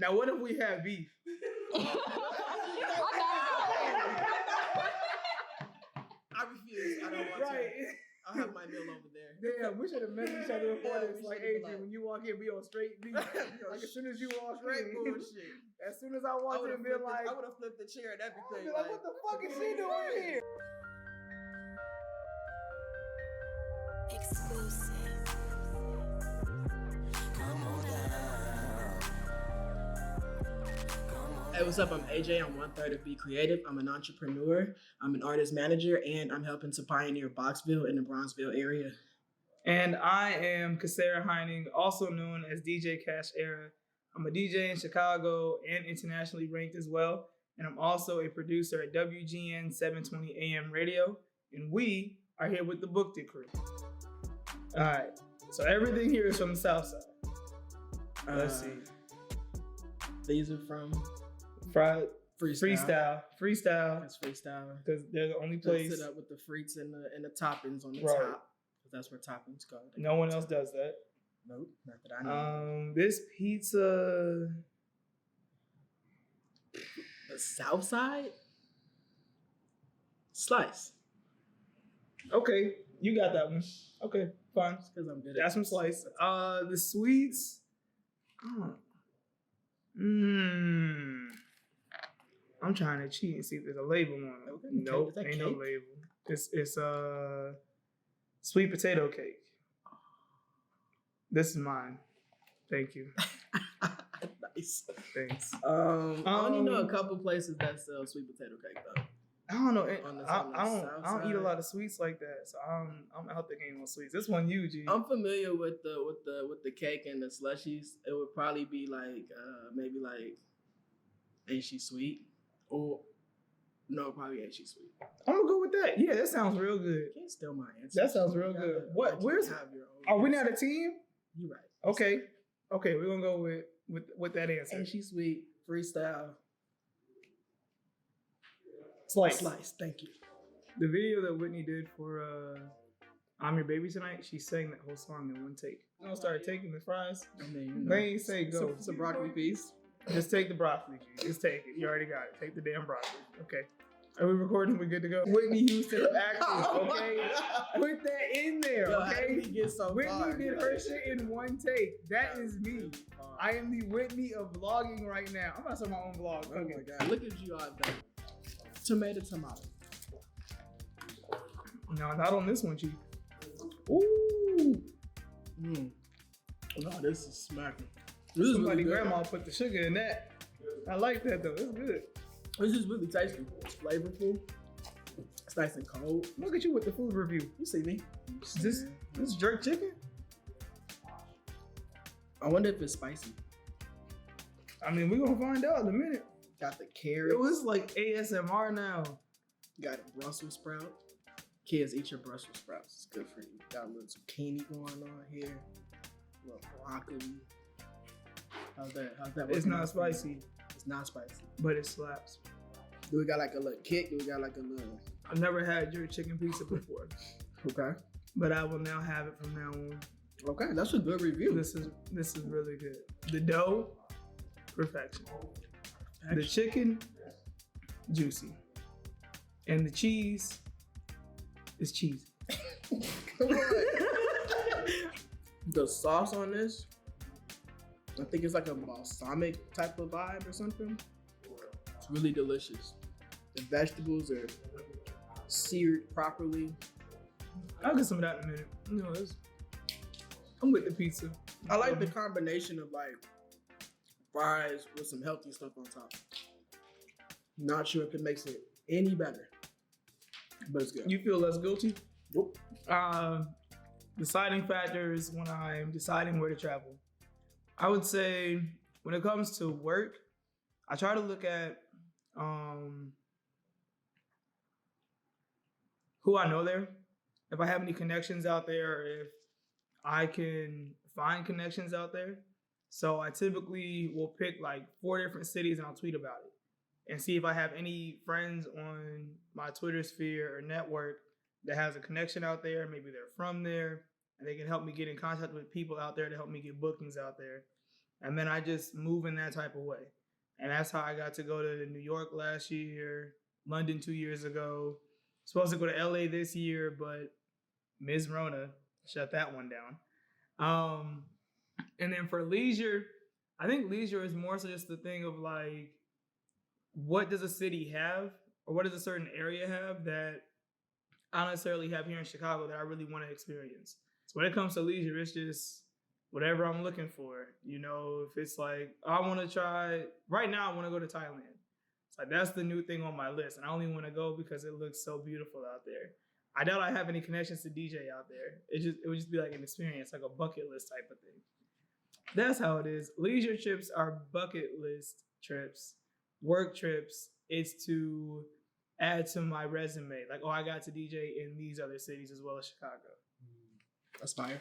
Now, what if we have beef? I refuse. I don't want to. I'll have my meal over there. Damn, we should have met each other before this. Like, Adrian, when you walk in, we on straight beef. Like, as soon as you walk in, bullshit. As soon as I walked in, be like, I would have flipped the chair and everything. Like, what the fuck is she doing here? Exclusive. Come on down. Hey, what's up? I'm AJ. I'm 1/3 of Be Creative. I'm an entrepreneur. I'm an artist manager, and I'm helping to pioneer Boxville in the Bronzeville area. And I am Cashera Heining, also known as DJ Cashera. I'm a DJ in Chicago and internationally ranked as well. And I'm also a producer at WGN 720 AM radio. And we are here with the Booked It crew. All right. So everything here is from the Southside. Let's see. These are from Freestyle. Freestyle. Freestyle. That's freestyle. Because they're the only place. Sit up with the fruits and the toppings on the Right. top. Because that's where toppings go. No one else does that. Nope, not that I know. This pizza. The Southside slice. Okay, you got that one. Okay, fine. Because I'm good. That's some slice. The sweets. I'm trying to cheat and see if there's a label on it. Okay. Nope, ain't no label. It's sweet potato cake. This is mine. Thank you. Nice. Thanks. I only know a couple places that sell sweet potato cake though. I don't know. I don't eat a lot side. of sweets like that, so I'm out the game on sweets. This one, you, G. I'm familiar with the cake and the slushies. It would probably be like maybe like Ain't She Sweet? Or no, probably Ain't She Sweet. I'm gonna go with that. Yeah, that sounds real good. You can't steal my answer. That sounds real good. What? Where's? Have your own Are we answer. not a team? You right. Okay, we're gonna go with that answer. Ain't She Sweet? Freestyle. Slice. Thank you. The video that Whitney did for I'm Your Baby Tonight, she sang that whole song in one take. You don't start taking the fries. I mean, you know, They ain't say go. It's a broccoli piece. Just take the broccoli, G. Just take it. You already got it. Take the damn broccoli. Okay. Are we recording? We good to go? Whitney Houston of acting, okay? Put that in there, Yo, how okay? did he get so Whitney far? did her shit in one take. That is me. I am the Whitney of vlogging right now. I'm about to start my own vlog. Oh my god! Look at you out there. Tomato. No, not on this one, Chief. Ooh. No, this is smacking. Somebody grandma put the sugar in that. I like that though. It's good. This is really tasty. It's flavorful. It's nice and cold. Look at you with the food review. You see me? This jerk chicken? I wonder if it's spicy. I mean, we're gonna find out in a minute. Got the carrots. It was like ASMR now. Got a Brussels sprout. Kids, eat your Brussels sprouts. It's good for you. Got a little zucchini going on here. A little broccoli. How's that? It's not spicy, It's not spicy. but it slaps. Do we got like a little kick? Do we got like a little? I've never had jerk chicken pizza before, Okay. but I will now have it from now on. Okay, that's a good review. This is really good. The dough, perfection. The chicken, juicy. And the cheese is cheesy. Come on. The sauce on this, I think it's like a balsamic type of vibe or something. It's really delicious. The vegetables are seared properly. I'll get some of that in a minute. I'm with the pizza. I like the combination of like fries with some healthy stuff on top. Not sure if it makes it any better, but it's good. You feel less guilty? Nope. Deciding factors when I'm deciding where to travel. I would say when it comes to work, I try to look at who I know there. If I have any connections out there, or if I can find connections out there. So I typically will pick like 4 different cities and I'll tweet about it and see if I have any friends on my Twitter sphere or network that has a connection out there. Maybe they're from there and they can help me get in contact with people out there to help me get bookings out there. And then I just move in that type of way. And that's how I got to go to New York last year, London 2 years ago. Supposed to go to LA this year, but Ms. Rona shut that one down. And then for leisure, I think leisure is more so just the thing of like, what does a city have, or what does a certain area have that I don't necessarily have here in Chicago that I really want to experience. So when it comes to leisure, it's just whatever I'm looking for. You know, if it's like, I want to try, right now I want to go to Thailand. It's like, that's the new thing on my list. And I only want to go because it looks so beautiful out there. I doubt I have any connections to DJ out there. It would just be like an experience, like a bucket list type of thing. That's how it is. Leisure trips are bucket list trips. Work trips, it's to add to my resume. Like, oh, I got to DJ in these other cities as well as Chicago. That's fire.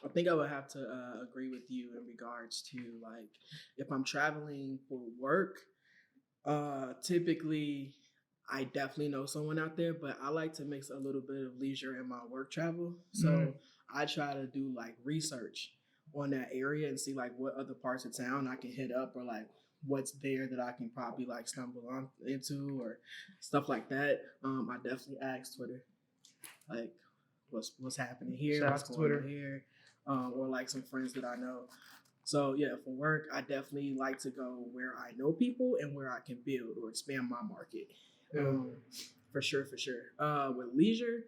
I think I would have to agree with you in regards to like if I'm traveling for work. Typically, I definitely know someone out there, but I like to mix a little bit of leisure in my work travel. So I try to do like research on that area and see like what other parts of town I can hit up, or like what's there that I can probably like stumble on into or stuff like that. I definitely ask Twitter, like what's happening here, Shout what's out to going Twitter. on here, or like some friends that I know. So yeah, for work, I definitely like to go where I know people and where I can build or expand my market. For sure. With leisure,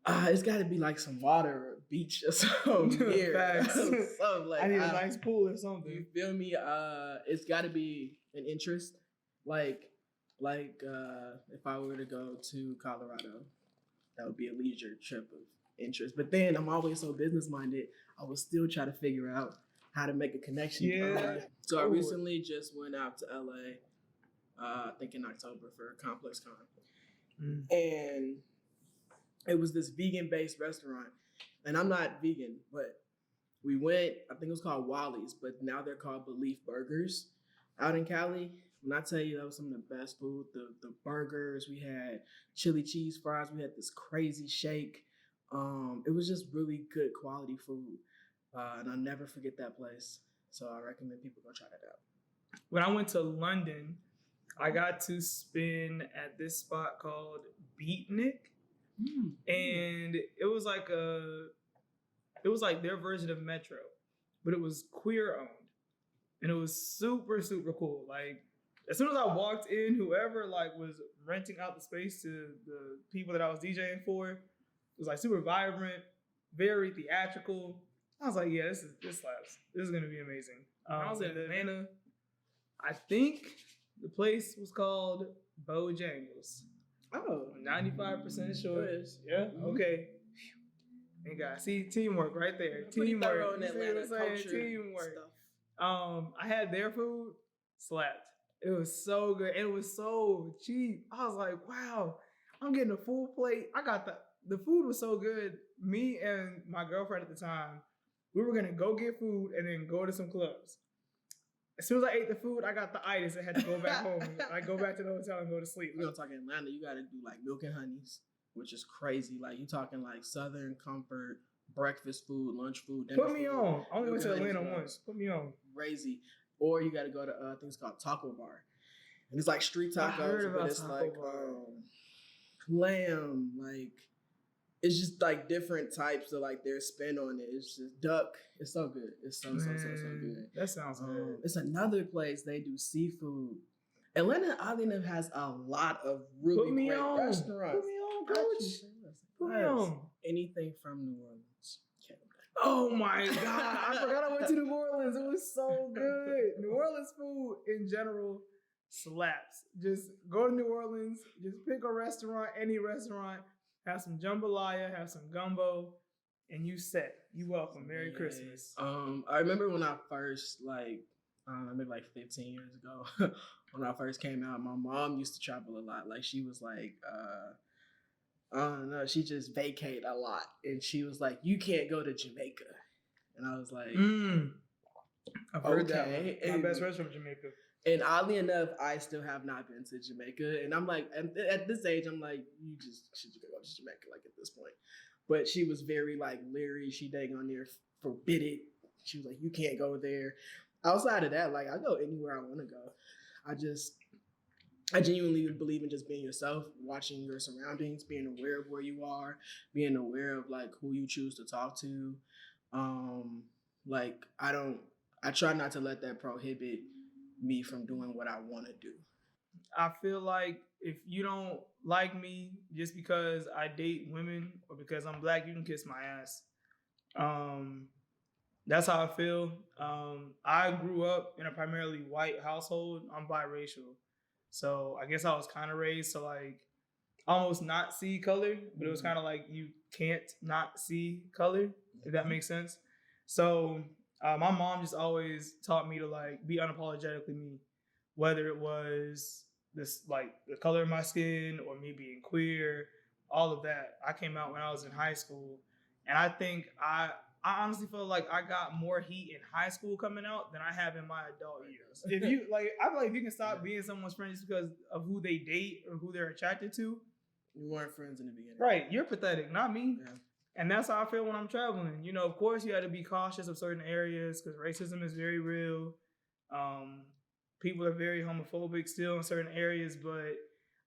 it's got to be like some water or beach or something here. So, like, I need a nice pool or something. You feel me? It's got to be an interest. Like if I were to go to Colorado, that would be a leisure trip of interest. But then I'm always so business minded. I would still try to figure out how to make a connection. Yeah. So I recently just went out to LA. I think in October for Complex Con, and it was this vegan-based restaurant. And I'm not vegan, but we went. I think it was called Wally's, but now they're called Belief Burgers out in Cali. When I tell you that was some of the best food, the burgers, we had chili cheese fries, we had this crazy shake. It was just really good quality food, and I'll never forget that place. So I recommend people go try that out. When I went to London, I got to spin at this spot called Beatnik. And it was like their version of Metro, but it was queer owned. And it was super, super cool. Like, as soon as I walked in, whoever like was renting out the space to the people that I was DJing for, it was like super vibrant, very theatrical. I was like, yeah, this slaps. This is gonna be amazing. I was in Atlanta. I think the place was called Bojangles. Oh, 95% sure. Yeah. Okay. And guys, see, teamwork right there. Teamwork. You see what I'm saying? Teamwork. Stuff. I had their food, slapped. It was so good. It was so cheap. I was like, wow, I'm getting a full plate. I got the food was so good. Me and my girlfriend at the time, we were gonna go get food and then go to some clubs. As soon as I ate the food, I got the itis and had to go back home. I go back to the hotel and go to sleep. We're talking Atlanta, you gotta do like milk and honeys, which is crazy. Like you talking like Southern comfort, breakfast food, lunch food, dinner Put me food. on. I only went to Atlanta once. Put me on. Crazy. Or you gotta go to I think it's called Taco Bar. And it's like street tacos, I heard about but it's Taco like Bar. lamb, like it's just like different types of like their spin on it. It's just duck. It's so good. It's so good. That sounds good. It's another place they do seafood. Atlanta, oddly enough, has a lot of really great restaurants. Put me on, coach. Put me on. Anything from New Orleans. Oh my God. I forgot I went to New Orleans. It was so good. New Orleans food in general slaps. Just go to New Orleans. Just pick a restaurant, any restaurant. Have some jambalaya, have some gumbo, and you set. You welcome. Merry Christmas. I remember when I first maybe like 15 years ago, when I first came out, my mom used to travel a lot. Like she was like, I don't know, she just vacate a lot. And she was like, you can't go to Jamaica. And I was like, I've heard that one. My And best friend's from Jamaica. And oddly enough, I still have not been to Jamaica. And I'm like, at this age, I'm like, you just should go to Jamaica, like at this point. But she was very like leery. She dang on there forbid it. She was like, you can't go there. outside of that, like I go anywhere I want to go. I genuinely believe in just being yourself, watching your surroundings, being aware of where you are, being aware of like who you choose to talk to. Like I try not to let that prohibit me from doing what I want to do. I feel like if you don't like me just because I date women or because I'm black, you can kiss my ass. Um, that's how I feel. I grew up in a primarily white household. I'm biracial, so I guess I was kind of raised to like almost not see color, but it was kind of like you can't not see color, if that makes sense. So my mom just always taught me to like be unapologetically me, whether it was this like the color of my skin or me being queer, all of that. I came out when I was in high school, and I think I honestly feel like I got more heat in high school coming out than I have in my adult years. If you like, I feel like if you can stop being someone's friend just because of who they date or who they're attracted to, We weren't friends in the beginning. right, you're pathetic, not me. Yeah. And that's how I feel when I'm traveling. You know, of course, you had to be cautious of certain areas because racism is very real. Um, People are very homophobic still in certain areas, but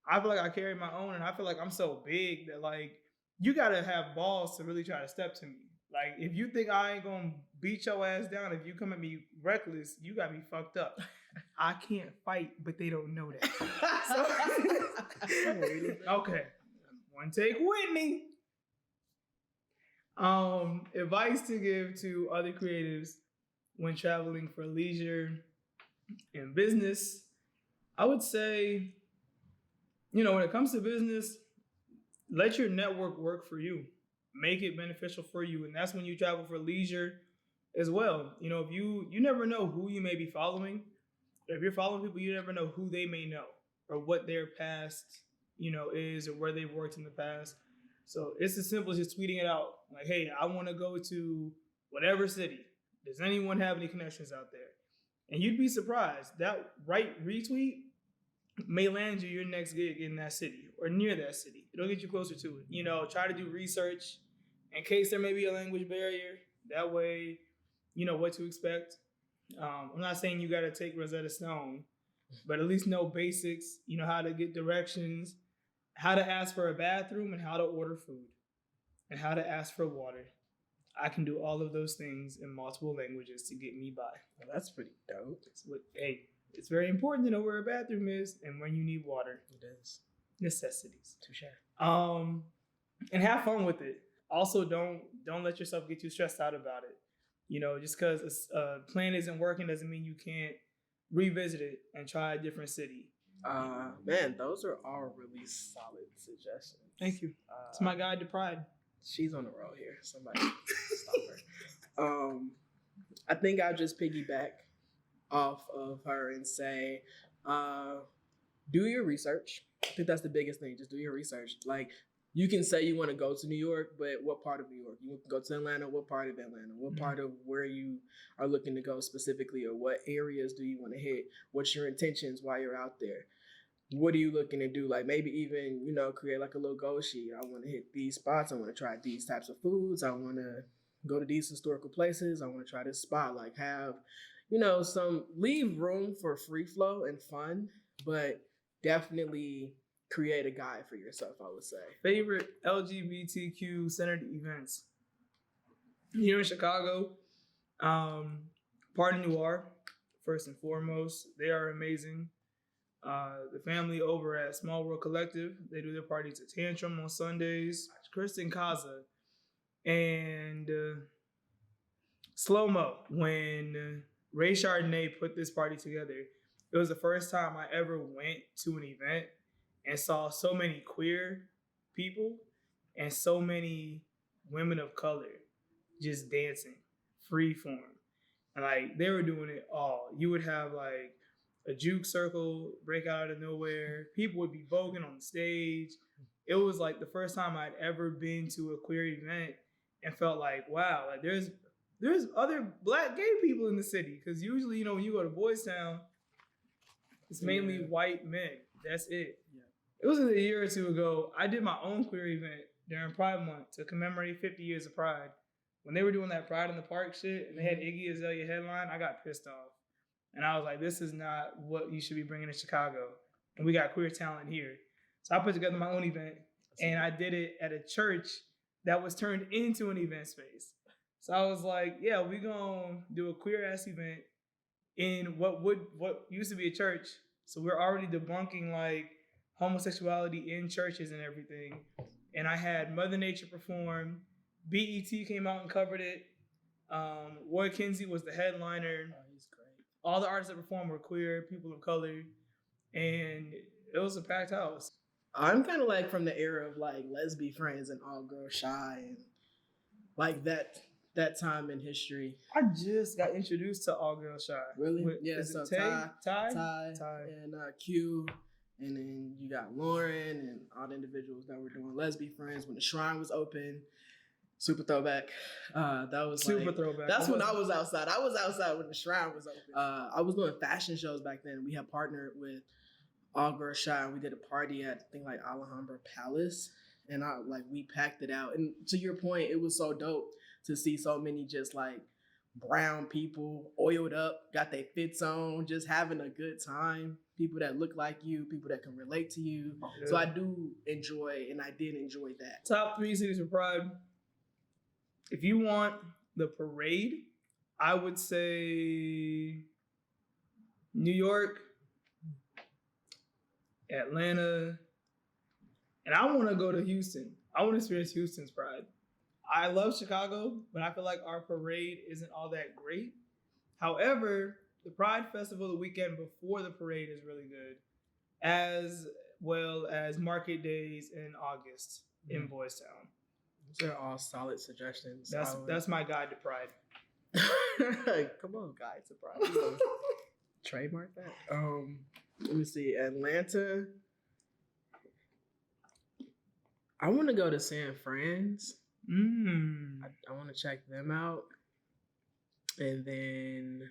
I feel like I carry my own, and I feel like I'm so big that like you gotta have balls to really try to step to me. Like if you think I ain't gonna beat your ass down if you come at me reckless, you got me fucked up. I can't fight, but they don't know that. Okay. One take Whitney. Advice to give to other creatives when traveling for leisure and business. I would say, you know, when it comes to business, let your network work for you. Make it beneficial for you. And that's when you travel for leisure as well. You know, if you never know who you may be following. If you're following people, you never know who they may know or what their past, you know, is or where they've worked in the past. So it's as simple as just tweeting it out. Like, hey, I want to go to whatever city. Does anyone have any connections out there? And you'd be surprised. That right retweet may land you your next gig in that city or near that city. It'll get you closer to it. You know, try to do research in case there may be a language barrier. That way, you know what to expect. I'm not saying you got to take Rosetta Stone, but at least know basics. You know how to get directions, how to ask for a bathroom, and how to order food, and how to ask for water. I can do all of those things in multiple languages to get me by. Well, that's pretty dope. Hey, it's very important to know where a bathroom is and when you need water. It is. Necessities. Touche. And have fun with it. Also, don't let yourself get too stressed out about it. You know, just because a plan isn't working doesn't mean you can't revisit it and try a different city. Man, those are all really solid suggestions. Thank you. It's my guide to pride. She's on the road here. Somebody stop her. I think I'll just piggyback off of her and say, do your research. I think that's the biggest thing. Just do your research. Like, you can say you want to go to New York, but what part of New York? You want to go to Atlanta, what part of Atlanta? What part of where you are looking to go specifically, or what areas do you want to hit? What's your intentions while you're out there? What are you looking to do? Like maybe even, you know, create like a little goal sheet. I want to hit these spots. I want to try these types of foods. I want to go to these historical places. I want to try this spot. Like have, you know, leave room for free flow and fun, but definitely create a guide for yourself, I would say. Favorite LGBTQ centered events here in Chicago. Party Noir, first and foremost. They are amazing. The family over at Small World Collective, they do their parties at Tantrum on Sundays. Kristen Kaza and Slow Mo. When Ray Chardonnay put this party together, it was the first time I ever went to an event and saw so many queer people and so many women of color just dancing, free form. And like they were doing it all. You would have like a juke circle break out of nowhere. People would be voguing on the stage. It was like the first time I'd ever been to a queer event and felt like, wow, like there's other black gay people in the city. Because usually, you know, when you go to Boys Town, it's mainly white men. That's it. Yeah. It was a year or two ago. I did my own queer event during Pride Month to commemorate 50 years of Pride. When they were doing that Pride in the Park shit and they had Iggy Azalea headline, I got pissed off. And I was like, this is not what you should be bringing to Chicago. And we got queer talent here. So I put together my own event, and I did it at a church that was turned into an event space. So I was like, yeah, we're going to do a queer-ass event in what used to be a church. So we're already debunking like homosexuality in churches and everything. And I had Mother Nature perform. BET came out and covered it. Roy Kinsey was the headliner. Oh, he's great. All the artists that performed were queer, people of color, and it was a packed house. I'm kind of like from the era of like Lesbian Friends and All Girls Shy and like that time in history. I just got introduced to All Girls Shy. Really? Yeah. Is So it Ty, and Q, and then you got Lauren and all the individuals that were doing Lesbian Friends when the shrine was open. Super throwback. That was super like, throwback. That's when I was outside. I was outside when the shrine was open. I was doing fashion shows back then. We had partnered with All Girls Shy, and we did a party at I think like Alhambra Palace, and we packed it out. And to your point, it was so dope to see so many just like brown people, oiled up, got their fits on, just having a good time. People that look like you, people that can relate to you. Yeah. So I do enjoy, and I did enjoy that. Top 3 cities for Pride. If you want the parade, I would say New York, Atlanta, and I want to go to Houston. I want to experience Houston's Pride. I love Chicago, but I feel like our parade isn't all that great. However, the Pride Festival the weekend before the parade is really good, as well as market days in August in Boys Town. Those are all solid suggestions. That's my guide to Pride. Come on, guys, to Pride. Trademark that. Let me see. Atlanta. I want to go to San Fran's. I want to check them out. And then,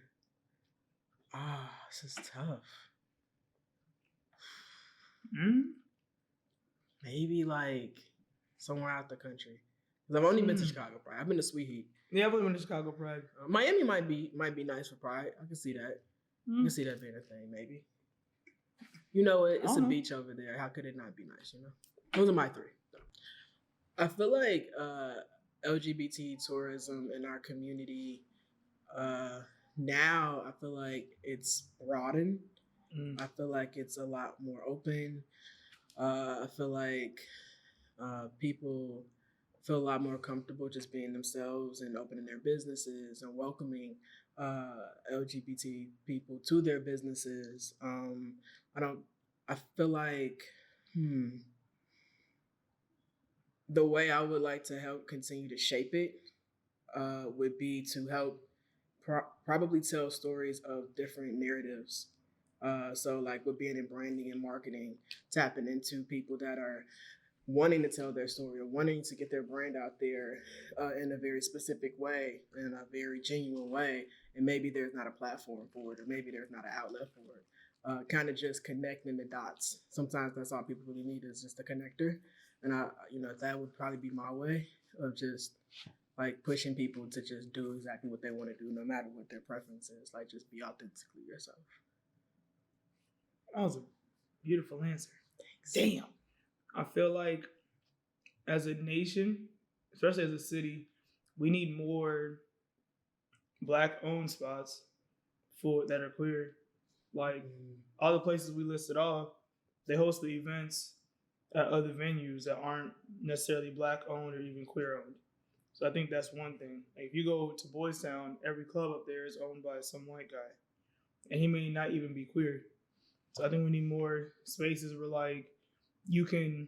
this is tough. Maybe like somewhere out the country. Because I've only been to Chicago Pride. I've been to Sweet Heat. Yeah, I've only been to Chicago Pride. Miami might be nice for Pride. I can see that. I can see that being a thing, maybe. You know, it's a beach over there. How could it not be nice, you know? Those are my 3. I feel like LGBT tourism in our community, now I feel like it's broadened. I feel like it's a lot more open. I feel like people feel a lot more comfortable just being themselves and opening their businesses and welcoming LGBT people to their businesses. I feel like the way I would like to help continue to shape it would be to help probably tell stories of different narratives. So like with being in branding and marketing, tapping into people that are wanting to tell their story or wanting to get their brand out there in a very specific way, in a very genuine way. And maybe there's not a platform for it, or maybe there's not an outlet for it. Kind of just connecting the dots. Sometimes that's all people really need is just a connector. And that would probably be my way of just like pushing people to just do exactly what they want to do, no matter what their preference is. Like just be authentically yourself. That was a beautiful answer. Thanks. Damn. I feel like as a nation, especially as a city, we need more Black-owned spots that are queer. Like all the places we listed off, they host the events at other venues that aren't necessarily Black-owned or even queer-owned. So I think that's one thing. Like if you go to Boys Town, every club up there is owned by some white guy, and he may not even be queer. So I think we need more spaces where like you can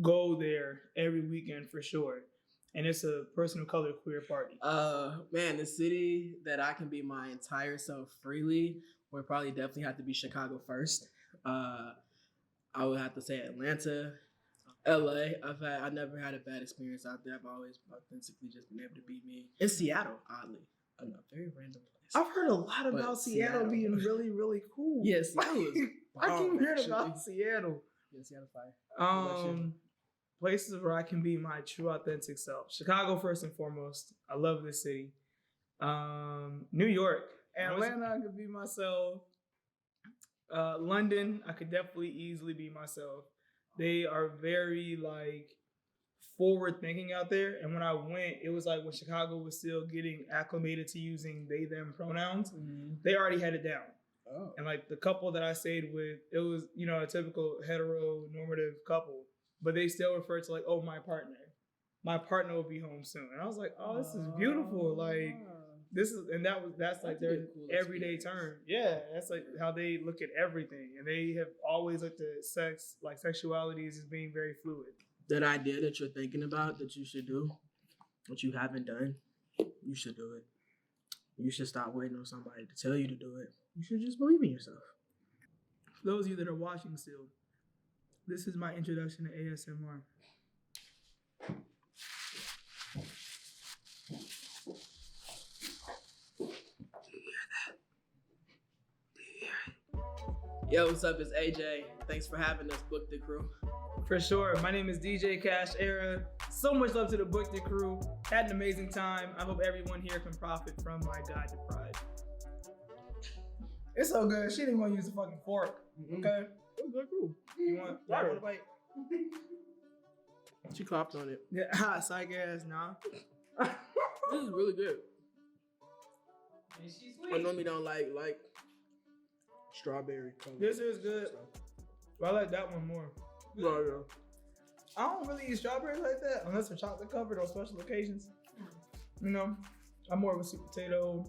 go there every weekend for sure. And it's a person of color queer party. Man, the city that I can be my entire self freely would probably definitely have to be Chicago first. I would have to say Atlanta, LA. I never had a bad experience out there. I've always authentically just been able to be me. In Seattle, oddly enough, very random place. I've heard a lot about But Seattle being really, really cool. Yes, Seattle is I keep hearing actually. about Seattle. Yeah, Seattle fire. Places where I can be my true authentic self. Chicago first and foremost. I love this city. New York, Atlanta, I could be myself. London, I could definitely easily be myself. They are very like forward thinking out there. And when I went, it was like when Chicago was still getting acclimated to using they them pronouns, they already had it down. Oh. And like the couple that I stayed with, it was, you know, a typical heteronormative couple, but they still refer to like, oh, my partner. My partner will be home soon. And I was like, oh, this is beautiful. Like this is, and that's like their everyday term. Yeah, that's like how they look at everything. And they have always looked at sex, like sexualities as being very fluid. That idea that you're thinking about that you should do, what you haven't done, you should do it. You should stop waiting on somebody to tell you to do it. You should just believe in yourself. For those of you that are watching still, this is my introduction to ASMR. Yo, what's up? It's AJ. Thanks for having us, Book the Crew. For sure. My name is DJ Cashera. So much love to the Book the Crew. Had an amazing time. I hope everyone here can profit from my guide to pride. It's so good. She didn't want to use a fucking fork. Okay? It's good crew. You want a bite? She coughed on it. Yeah, psych ass, nah. This is really good. I normally don't like strawberry color. This is good. But I like that one more. Oh, yeah. I don't really eat strawberries like that unless they're chocolate covered on special occasions. You know, I'm more of a sweet potato,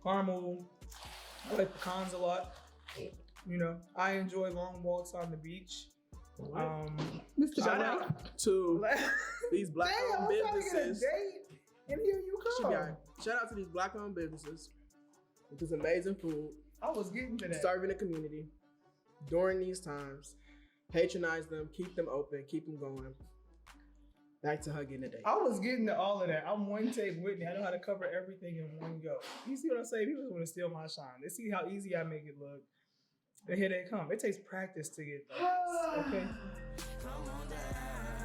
caramel. I like pecans a lot. You know, I enjoy long walks on the beach. Shout out to these black-owned businesses. And here you come. Shout out to these black-owned businesses with this amazing food. I was getting to that. Serving the community during these times. Patronize them, keep them open, keep them going. Back to hugging today. I was getting to all of that. I'm one take Whitney. I know how to cover everything in one go. You see what I'm saying? People just want to steal my shine. They see how easy I make it look. And here they come. It takes practice to get this. Okay? Come on down.